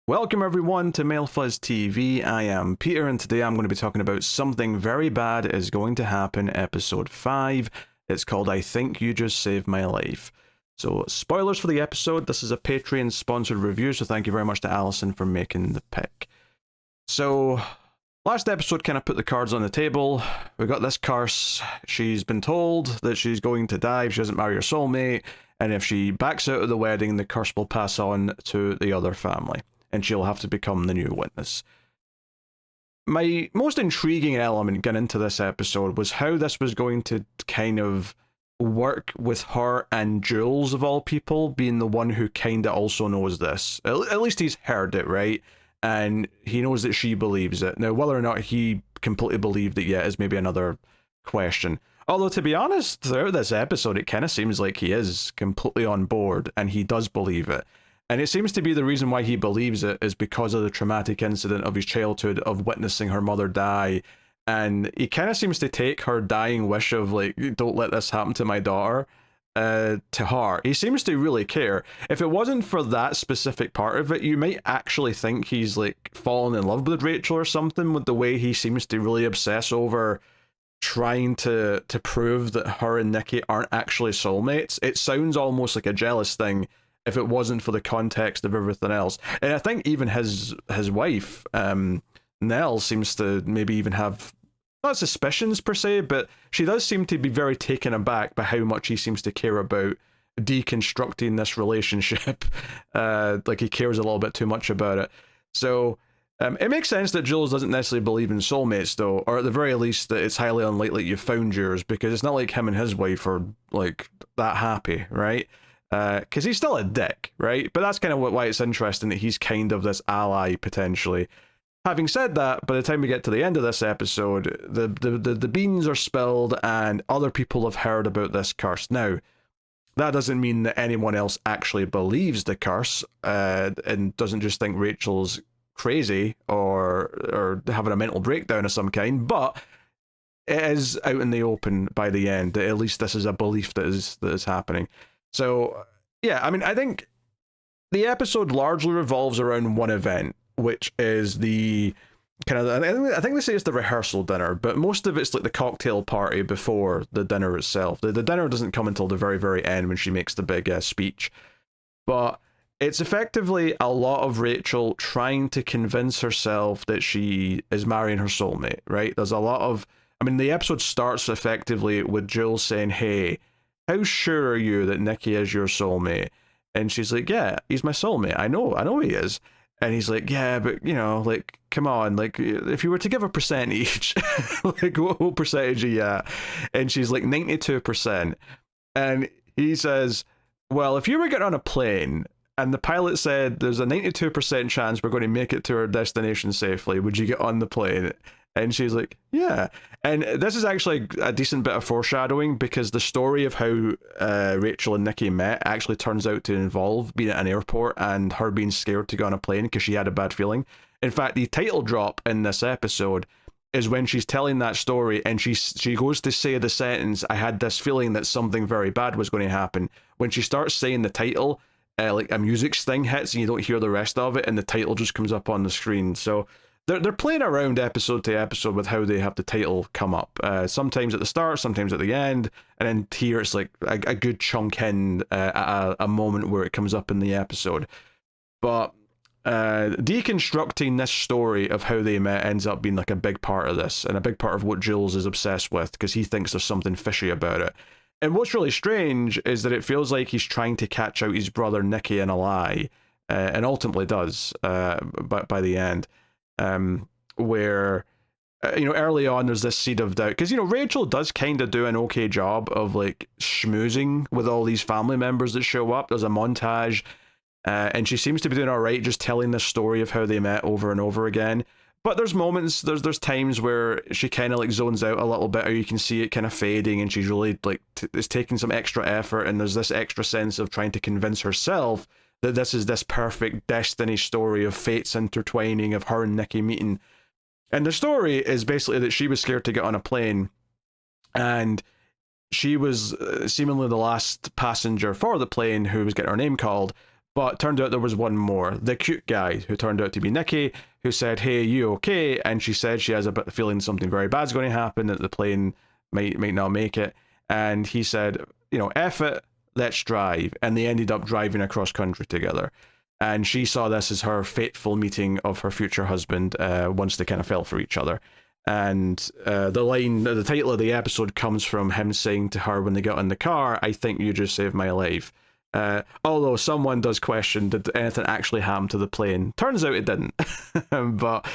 Welcome everyone to Male Fuzz TV. I am Peter and today I'm going to be talking about Something Very Bad Is Going to Happen, episode 5. It's called I Think You Just Saved My Life. So, spoilers for the episode. This is a Patreon sponsored review, so thank you very much to Alison for making the pick. So, last episode kind of put the cards on the table. We got this curse. She's been told that she's going to die if she doesn't marry her soulmate, and if she backs out of the wedding, the curse will pass on to the other family, and she'll have to become the new witness. My most intriguing element getting into this episode was how this was going to kind of work with her and Jules, of all people, being the one who kind of also knows this. At least he's heard it, right? And he knows that she believes it. Now, whether or not he completely believed it yet is maybe another question. Although, to be honest, throughout this episode, it kind of seems like he is completely on board and he does believe it. And it seems to be the reason why he believes it is because of the traumatic incident of his childhood of witnessing her mother die. And he kind of seems to take her dying wish of, like, don't let this happen to my daughter, to heart. He seems to really care. If it wasn't for that specific part of it, you might actually think he's, like, fallen in love with Rachel or something, with the way he seems to really obsess over trying to prove that her and Nikki aren't actually soulmates. It sounds almost like a jealous thing if it wasn't for the context of everything else. And I think even his wife, Nell, seems to maybe even have, not suspicions per se, but she does seem to be very taken aback by how much he seems to care about deconstructing this relationship. Like he cares a little bit too much about it. So it makes sense that Jules doesn't necessarily believe in soulmates, though, or at the very least that it's highly unlikely you found yours, because it's not like him and his wife are like that happy, right? Because he's still a dick, right? But that's kind of why it's interesting that he's kind of this ally, potentially. Having said that, by the time we get to the end of this episode, the beans are spilled and other people have heard about this curse. Now, that doesn't mean that anyone else actually believes the curse and doesn't just think Rachel's crazy or having a mental breakdown of some kind, but it is out in the open by the end. At least this is a belief that is happening. So, yeah, I mean, I think the episode largely revolves around one event, which is the kind of, I think they say it's the rehearsal dinner, but most of it's like the cocktail party before the dinner itself. The dinner doesn't come until the very, very end when she makes the big speech. But it's effectively a lot of Rachel trying to convince herself that she is marrying her soulmate, right? There's a lot of, I mean, the episode starts effectively with Jules saying, hey, how sure are you that Nikki is your soulmate? And she's like, yeah, he's my soulmate. I know he is. And he's like, yeah, but, you know, like, come on, like, if you were to give a percentage, like, what percentage are you at? And she's like, 92%. And he says, well, if you were getting on a plane and the pilot said there's a 92% chance we're going to make it to our destination safely, would you get on the plane? And she's like, yeah. And this is actually a decent bit of foreshadowing, because the story of how Rachel and Nikki met actually turns out to involve being at an airport and her being scared to go on a plane because she had a bad feeling. In fact, the title drop in this episode is when she's telling that story and she goes to say the sentence, I had this feeling that something very bad was going to happen. When she starts saying the title, like a music sting hits and you don't hear the rest of it, and the title just comes up on the screen. So they're playing around episode to episode with how they have the title come up. Sometimes at the start, sometimes at the end, and then here it's like a good chunk in at a moment where it comes up in the episode. But deconstructing this story of how they met ends up being like a big part of this, and a big part of what Jules is obsessed with, because he thinks there's something fishy about it. And what's really strange is that it feels like he's trying to catch out his brother Nikki in a lie, and ultimately does by the end. Where, you know, early on there's this seed of doubt, because, you know, Rachel does kind of do an okay job of, like, schmoozing with all these family members that show up. There's a montage, and she seems to be doing all right just telling the story of how they met over and over again. But there's moments, there's times where she kind of, like, zones out a little bit, or you can see it kind of fading, and she's really, like, is taking some extra effort, and there's this extra sense of trying to convince herself that this is this perfect destiny story of fates intertwining, of her and Nikki meeting. And the story is basically that she was scared to get on a plane, and she was seemingly the last passenger for the plane who was getting her name called, But turned out there was one more. The cute guy, who turned out to be Nikki, who said, hey, you okay? And she said she has a bit of feeling something very bad's going to happen, that the plane might not make it. And he said, F it, let's drive. And they ended up driving across country together. And she saw this as her fateful meeting of her future husband once they kind of fell for each other. And the title of the episode comes from him saying to her when they got in the car, I think you just saved my life. Although someone does question, did anything actually happen to the plane? Turns out it didn't. But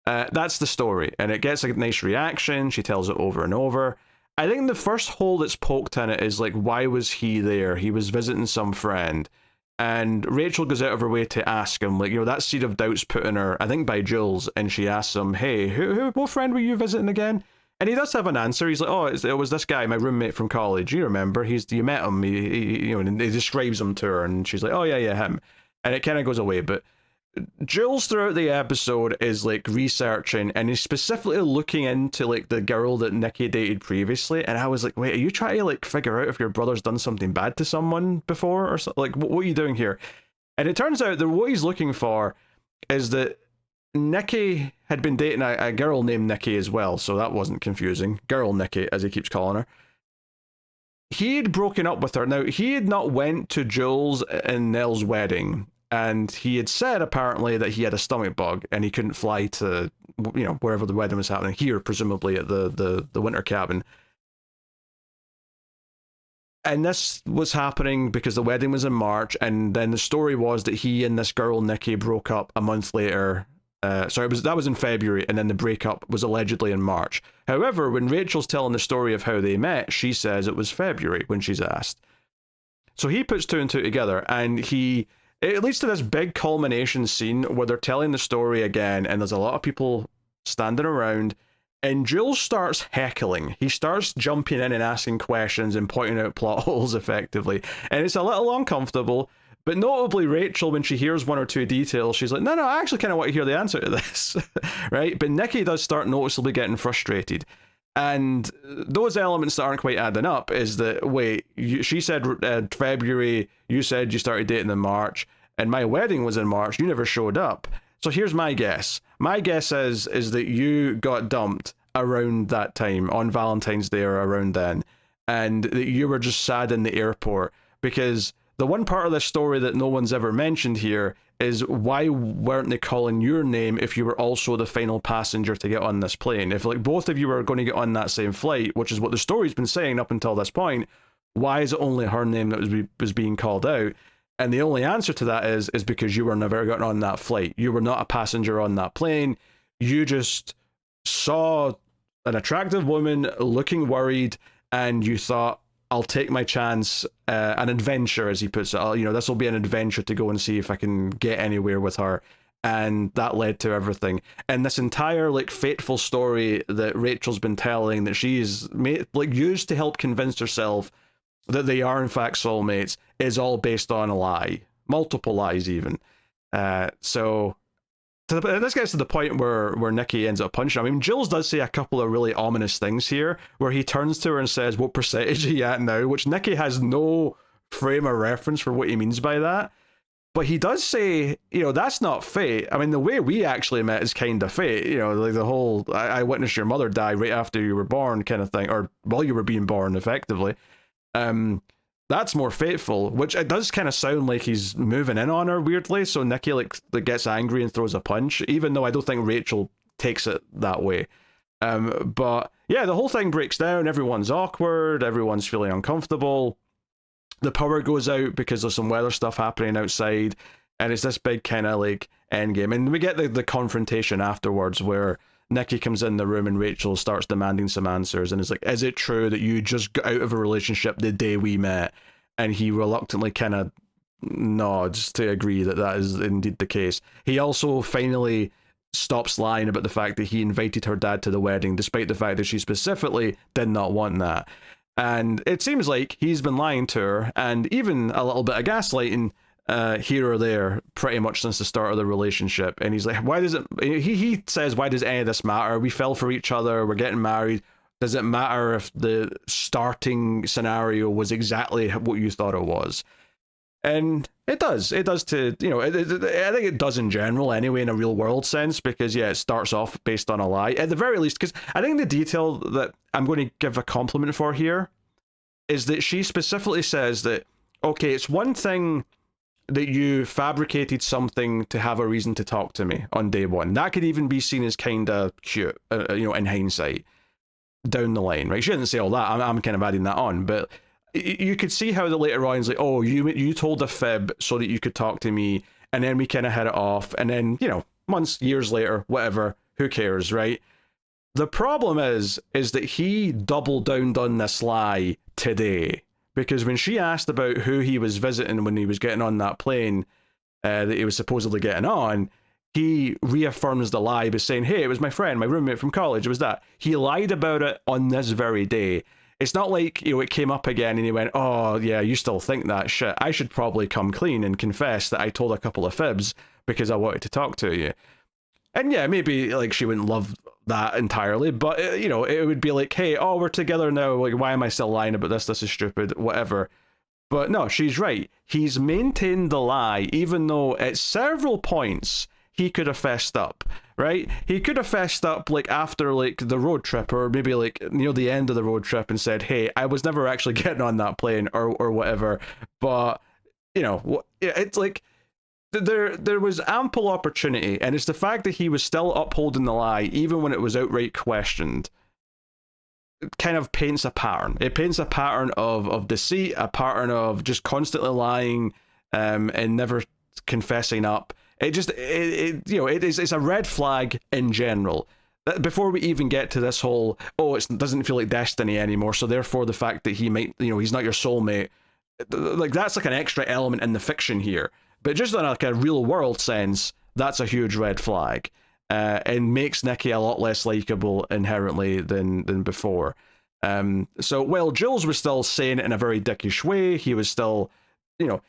that's the story. And it gets a nice reaction. She tells it over and over. I think the first hole that's poked in it is like, why was he there? He was visiting some friend. And Rachel goes out of her way to ask him, like, that seed of doubt's put in her, I think by Jules, and she asks him, hey, what friend were you visiting again? And he does have an answer. He's like, oh, it was this guy, my roommate from college. You remember? You met him. And he describes him to her, and she's like, oh, yeah, him. And it kind of goes away. But Jules throughout the episode is like researching, and he's specifically looking into like the girl that Nikki dated previously. And I was like, wait, are you trying to like figure out if your brother's done something bad to someone before or something? Like, what are you doing here? And it turns out that what he's looking for is that Nikki had been dating a girl named Nikki as well, so that wasn't confusing. Girl Nikki, as he keeps calling her. He had broken up with her. Now, he had not went to Jules and Nell's wedding, and he had said apparently that he had a stomach bug and he couldn't fly to, wherever the wedding was happening, here presumably at the winter cabin. And this was happening because the wedding was in March, and then the story was that he and this girl Nikki broke up a month later. That was in February, and then the breakup was allegedly in March. However, when Rachel's telling the story of how they met, she says it was February when she's asked. So he puts two and two together, and it leads to this big culmination scene where they're telling the story again, and there's a lot of people standing around, and Jules starts heckling. He starts jumping in and asking questions and pointing out plot holes effectively, and it's a little uncomfortable. But notably, Rachel, when she hears one or two details, she's like, no, I actually kind of want to hear the answer to this, right? But Nikki does start noticeably getting frustrated. And those elements that aren't quite adding up is that, wait, she said February, you said you started dating in March, and my wedding was in March, you never showed up. So here's my guess. My guess is that you got dumped around that time, on Valentine's Day or around then, and that you were just sad in the airport, because the one part of the story that no one's ever mentioned here is why weren't they calling your name if you were also the final passenger to get on this plane? If like both of you were going to get on that same flight, which is what the story's been saying up until this point, why is it only her name that was being called out? And the only answer to that is because you were never getting on that flight. You were not a passenger on that plane. You just saw an attractive woman looking worried, and you thought, I'll take my chance, an adventure, as he puts it. This will be an adventure to go and see if I can get anywhere with her. And that led to everything. And this entire like fateful story that Rachel's been telling, that she's used to help convince herself that they are in fact soulmates, is all based on a lie. Multiple lies even. This gets to the point where Nikki ends up punching. I mean, Jules does say a couple of really ominous things here, where he turns to her and says, what percentage are you at now? Which Nikki has no frame of reference for what he means by that. But he does say, that's not fate. I mean, the way we actually met is kind of fate. Like the whole, I witnessed your mother die right after you were born kind of thing, or while you were being born, effectively. That's more fateful, which it does kind of sound like he's moving in on her weirdly. So Nikki gets angry and throws a punch, even though I don't think Rachel takes it that way. But yeah, the whole thing breaks down. Everyone's awkward. Everyone's feeling uncomfortable. The power goes out because there's some weather stuff happening outside, and it's this big kind of like end game. And we get the confrontation afterwards where Nikki comes in the room and Rachel starts demanding some answers, and is like, is it true that you just got out of a relationship the day we met? And he reluctantly kind of nods to agree that is indeed the case. He also finally stops lying about the fact that he invited her dad to the wedding, despite the fact that she specifically did not want that. And it seems like he's been lying to her, and even a little bit of gaslighting here or there, pretty much since the start of the relationship. And he's like, why does it, he says, why does any of this matter? We fell for each other, we're getting married. Does it matter if the starting scenario was exactly what you thought it was? And it does to, I think it does in general anyway, in a real world sense, because yeah, it starts off based on a lie at the very least. Because I think the detail that I'm going to give a compliment for here is that she specifically says that, okay, it's one thing that you fabricated something to have a reason to talk to me on day one. That could even be seen as kind of cute, in hindsight, down the line, right? She didn't say all that. I'm kind of adding that on, but you could see how the later on is like, oh, you told a fib so that you could talk to me, and then we kind of hit it off, and then, months, years later, whatever, who cares, right? The problem is that he doubled down on this lie today, because when she asked about who he was visiting when he was getting on that plane that he was supposedly getting on, he reaffirms the lie by saying, hey, it was my friend, my roommate from college, it was that. He lied about it on this very day. It's not like, it came up again and he went, oh, yeah, you still think that shit. I should probably come clean and confess that I told a couple of fibs because I wanted to talk to you. And yeah, maybe like she wouldn't love that entirely, but it would be like, hey, oh, we're together now, like, why am I still lying about this? This is stupid, whatever. But no, she's right. He's maintained the lie, even though at several points he could have fessed up, right? He could have fessed up like after like the road trip, or maybe like near the end of the road trip, and said, hey, I was never actually getting on that plane, or whatever. But it's like there was ample opportunity, and it's the fact that he was still upholding the lie even when it was outright questioned. It kind of paints a pattern. It paints a pattern of deceit, a pattern of just constantly lying, and never confessing up. It's a red flag in general. Before we even get to this whole, it doesn't feel like destiny anymore, so therefore the fact that he might, he's not your soulmate, like that's like an extra element in the fiction here. But just in like a real world sense, that's a huge red flag, and makes Nikki a lot less likable inherently than before. So while Jules was still saying it in a very dickish way, he was still,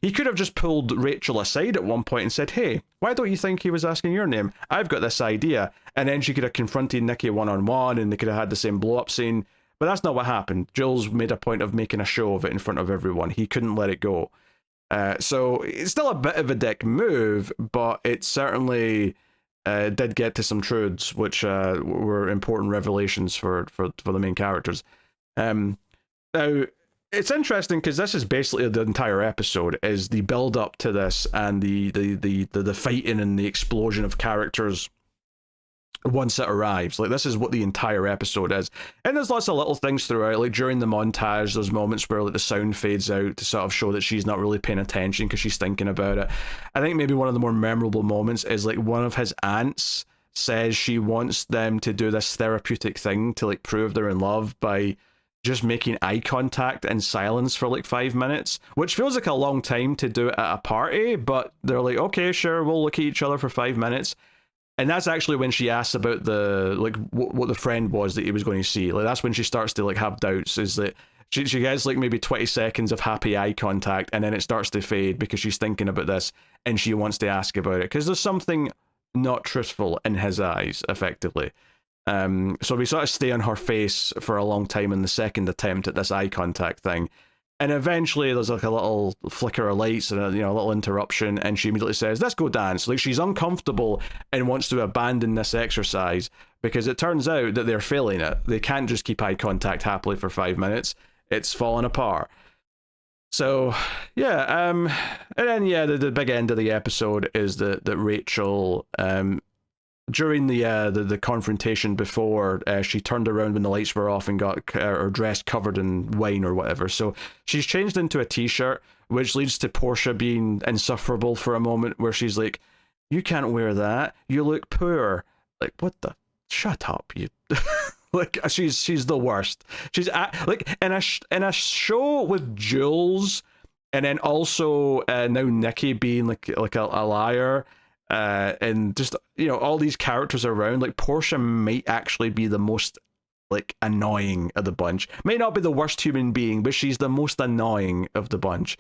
he could have just pulled Rachel aside at one point and said, hey, why don't you think he was asking your name? I've got this idea. And then she could have confronted Nikki one-on-one, and they could have had the same blow-up scene. But that's not what happened. Jules made a point of making a show of it in front of everyone. He couldn't let it go. So it's still a bit of a dick move, but it certainly did get to some truths, which were important revelations for the main characters. Now, it's interesting because this is basically the entire episode, is the build up to this and the fighting and the explosion of characters once it arrives. Like, this is what the entire episode is. And there's lots of little things throughout, like during the montage, there's moments where like the sound fades out to sort of show that she's not really paying attention because she's thinking about it. I think maybe one of the more memorable moments is like one of his aunts says she wants them to do this therapeutic thing to like prove they're in love by just making eye contact in silence for like 5 minutes, which feels like a long time to do it at a party, but they're like, okay, sure, we'll look at each other for 5 minutes. And that's actually when she asks about the like what the friend was that he was going to see. Like, that's when she starts to like have doubts, is that she gets like maybe 20 seconds of happy eye contact, and then it starts to fade because she's thinking about this and she wants to ask about it because there's something not truthful in his eyes, effectively. So we sort of stay on her face for a long time in the second attempt at this eye contact thing. And eventually there's like a little flicker of lights and a little interruption, and she immediately says, let's go dance. Like, she's uncomfortable and wants to abandon this exercise because it turns out that they're failing it. They can't just keep eye contact happily for 5 minutes. It's falling apart. So, yeah, and then, yeah, the big end of the episode is that Rachel, during the confrontation before, she turned around when the lights were off and got her dress covered in wine or whatever. So she's changed into a t-shirt, which leads to Portia being insufferable for a moment, where she's like, you can't wear that. You look poor. Like, what the? Shut up, you. Like, she's the worst. She's like in a show with Jules, and then also now Nikki being like a liar. And just, all these characters around, like, Portia might actually be the most like annoying of the bunch. May not be the worst human being, but she's the most annoying of the bunch.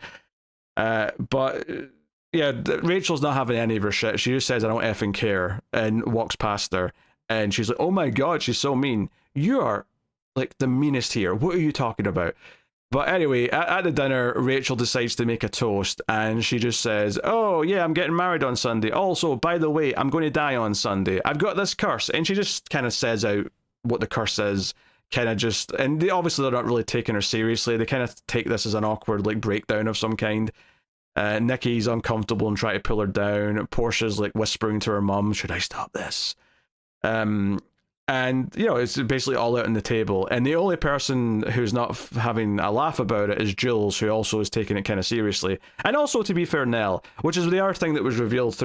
But yeah, Rachel's not having any of her shit. She just says, I don't effing care, and walks past her, and she's like, oh my god, she's so mean. You are like the meanest here. What are you talking about? But anyway, at the dinner, Rachel decides to make a toast, and she just says, "Oh yeah, I'm getting married on Sunday. Also, by the way, I'm going to die on Sunday. I've got this curse," and she just kind of says out what the curse is. Kind of just, and they're not really taking her seriously. They kind of take this as an awkward like breakdown of some kind. Nikki's uncomfortable and trying to pull her down. Portia's like whispering to her mum, "Should I stop this?" And it's basically all out on the table, and the only person who's not having a laugh about it is Jules, who also is taking it kind of seriously. And also, to be fair, Nell, which is the other thing that was revealed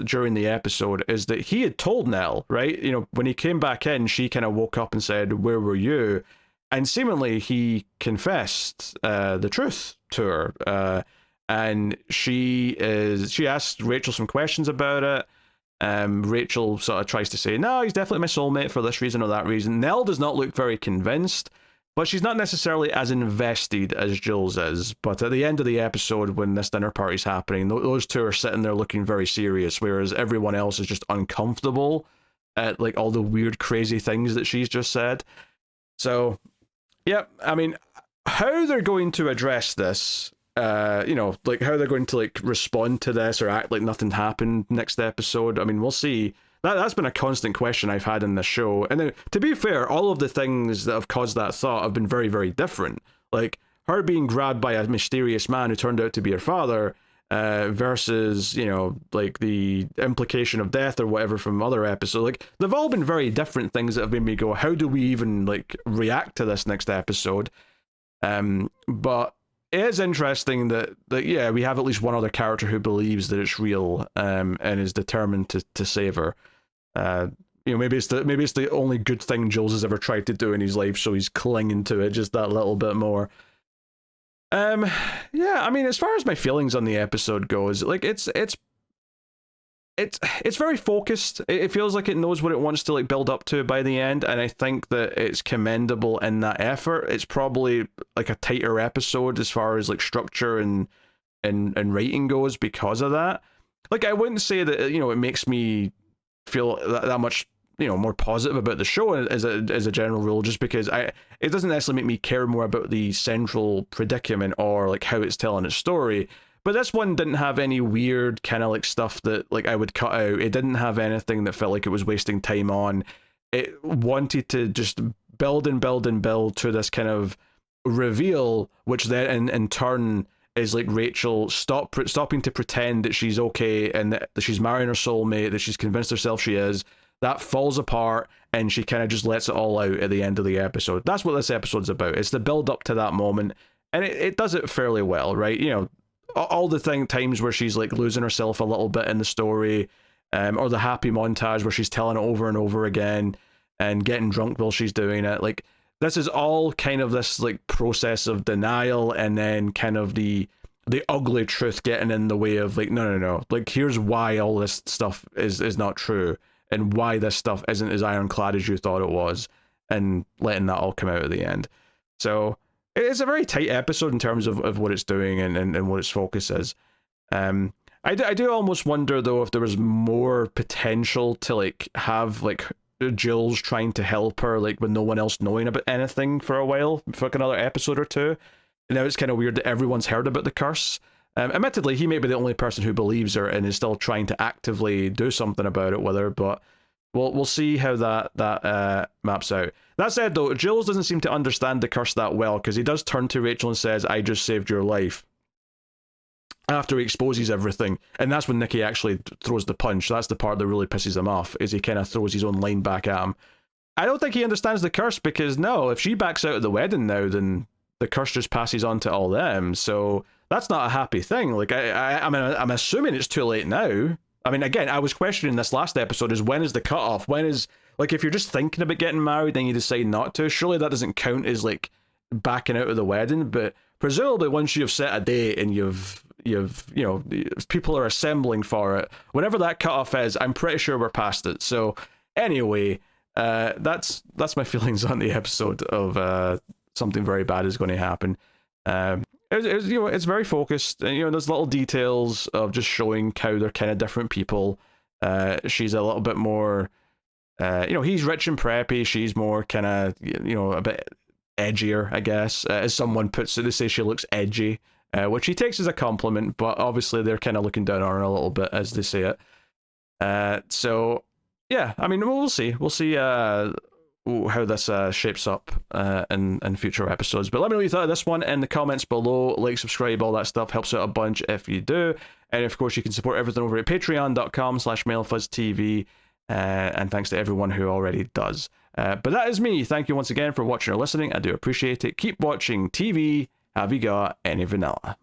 during the episode, is that he had told Nell, right? When he came back in, she kind of woke up and said, "Where were you?" And seemingly he confessed the truth to her, and she asked Rachel some questions about it. Rachel sort of tries to say, "No, he's definitely my soulmate for this reason or that reason." Nell does not look very convinced, but she's not necessarily as invested as Jules is. But at the end of the episode, when this dinner party's happening, those two are sitting there looking very serious, whereas everyone else is just uncomfortable at like all the weird, crazy things that she's just said. So, yeah, I mean, how they're going to address this, like how they're going to like respond to this or act like nothing happened next episode, I mean, we'll see. That's been a constant question I've had in this show. And then, to be fair, all of the things that have caused that thought have been very, very different. Like her being grabbed by a mysterious man who turned out to be her father, versus, like the implication of death or whatever from other episodes. Like, they've all been very different things that have made me go, how do we even like react to this next episode? But it is interesting that yeah, we have at least one other character who believes that it's real, and is determined to save her. Maybe it's the only good thing Jules has ever tried to do in his life, so he's clinging to it just that little bit more. Yeah, I mean, as far as my feelings on the episode goes, like it's very focused. It feels like it knows what it wants to like build up to by the end, and I think that it's commendable in that effort. It's probably like a tighter episode as far as like structure and writing goes because of that. Like, I wouldn't say that it makes me feel that much more positive about the show as a general rule, just because it doesn't necessarily make me care more about the central predicament or like how it's telling its story. But this one didn't have any weird kind of like stuff that like I would cut out. It didn't have anything that felt like it was wasting time on. It wanted to just build and build and build to this kind of reveal, which then in turn is like Rachel stopping to pretend that she's okay and that she's marrying her soulmate, that she's convinced herself she is. That falls apart, and she kind of just lets it all out at the end of the episode. That's what this episode's about. It's the build up to that moment, and it does it fairly well, right? All the times where she's like losing herself a little bit in the story, or the happy montage where she's telling it over and over again and getting drunk while she's doing it. Like, this is all kind of this like process of denial, and then kind of the ugly truth getting in the way of like, no, like, here's why all this stuff is not true, and why this stuff isn't as ironclad as you thought it was, and letting that all come out at the end. So it's a very tight episode in terms of what it's doing and what its focus is. I do almost wonder though if there was more potential to like have like Jules trying to help her like with no one else knowing about anything for a while, for like another episode or two. And now it's kind of weird that everyone's heard about the curse. Admittedly, he may be the only person who believes her and is still trying to actively do something about it with her, but we'll see how that maps out. That said, though, Jules doesn't seem to understand the curse that well, because he does turn to Rachel and says, "I just saved your life," after he exposes everything, and that's when Nikki actually throws the punch. That's the part that really pisses him off, is he kind of throws his own line back at him. I don't think he understands the curse, because no, if she backs out of the wedding now, then the curse just passes on to all them, so that's not a happy thing. Like, I mean, I'm assuming it's too late now. I mean, again, I was questioning this last episode, is when is the cutoff? When is, like, if you're just thinking about getting married and you decide not to, surely that doesn't count as, like, backing out of the wedding, but presumably once you've set a date and you've people are assembling for it, whenever that cutoff is, I'm pretty sure we're past it. So, anyway, that's my feelings on the episode of something very bad is going to happen. It's very focused, and there's little details of just showing how they're kind of different people. She's a little bit more, he's rich and preppy. She's more kind of, a bit edgier, I guess. As someone puts it, they say she looks edgy, which he takes as a compliment, but obviously they're kind of looking down on her a little bit as they say it. So, yeah, I mean, we'll see. We'll see how this shapes up in future episodes. But let me know what you thought of this one in the comments below. Like, subscribe, all that stuff helps out a bunch if you do. And of course, you can support everything over at patreon.com/MaleFuzzTV. And thanks to everyone who already does. But that is me. Thank you once again for watching or listening. I do appreciate it. Keep watching TV. Have you got any vanilla?